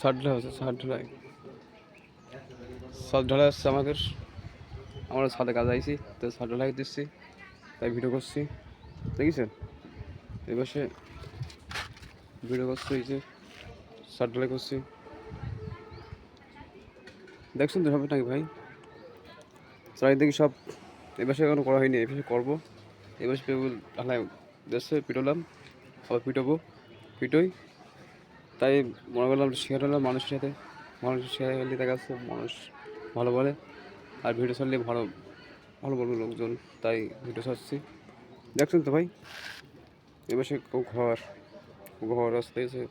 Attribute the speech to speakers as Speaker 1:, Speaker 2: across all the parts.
Speaker 1: ছাদ ঢালাই হচ্ছে, ছাদ ঢালাই, ছাদ ঢালাই আসছে আমাদের। আমরা ছাদে কাজ আইছি, তো ছাদ ঢালাই দিচ্ছি, তাই ভিডিও করছি। দেখেছেন এই পাশে ভিডিও করছি, এই যে ছাদ ঢালাই করছি, দেখছেন তো সবাই নাকি ভাই? চারিদিকে সব এই পাশে এখনো করা হয়নি, এই পাশে করবো। এই পাশে ঢালাই দেখছে, পিটোলাম, আবার পিটোবো, পিটোই। তাই মনে করলাম শেয়ার হলাম মানুষের সাথে, মানুষের শেয়ার হলে দেখা যাচ্ছে মানুষ ভালো বলে, আর ভিডিও ছাড়লে ভালো ভালো বলবে লোকজন, তাই ভিডিও ছাড়ছি। দেখছেন তো ভাই এবার সে ঘর ঘর আসতে এসে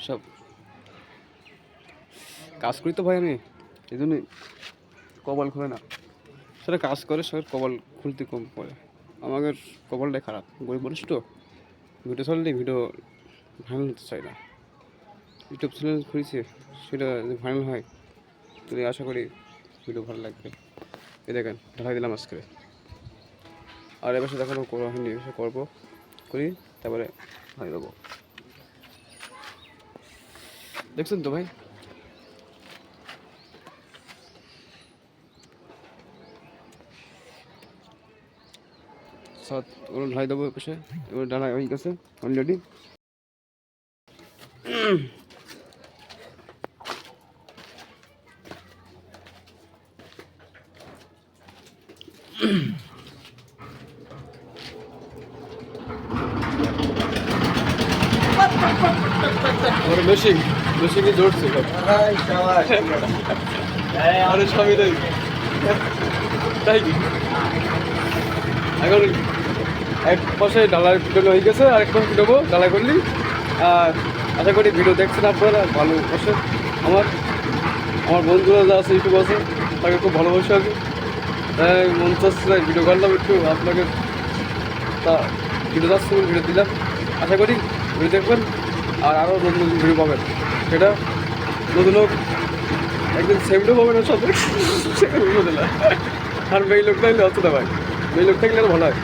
Speaker 1: সব কাজ করি তো ভাই আমি, এই জন্যই কপাল খুলে না। সেটা কাজ করে সে কপাল খুলতে কম পড়ে। আমাদের কপালটাই খারাপ, গরিব মানুষ তো। ভিডিও ছাড়লে ভিডিও ভাইরাল হতে চাই না। ইউটিউব চ্যানেল খুলেছে, সেটা যদি ভাইরাল হয় তাহলে আশা করি ভিডিও ভালো লাগবে। এই দেখেন ঢালাই দিলাম আজকে, আর এবার দেখানো করা হয়নি, এবার করবো, করি তারপরে ভাই দেবো। দেখছেন তো ভাই সাত ওরা ঢালাই দেবো, এপাশে এবার ঢালাই হয়ে গেছে অলরেডি। বেশি বেশি কি জোরছে আরে সবই তাই, তাই কি এখন এক পাশে ডালাই পিটানো হয়ে গেছে, আর এক পাশে পিটাবো ডালাই করলি। আর আশা করি ভিডিও দেখছেন আপনারা ভালো বসে। আমার আমার বন্ধুরা যা আছে ইউটিউব আছে তাকে খুব ভালোবাসে আগে, তাই মন চাচ্ছে তাই ভিডিও করলাম একটু আপনাকে। তা ভিডিও যাচ্ছে ভিডিও দিলাম, আশা করি ভিডিও দেখবেন আর আরও নতুন নতুন ভিডিও পাবেন। সেটা নতুন হোক, একদিন সেমটাও পাবেন ওর সাথে, সেটা ভিডিও দিলাম। আর মেয়ে লোক থাকলে হচ্ছে না ভাই, মেয়ে লোক থাকলে আরও ভালো হয়।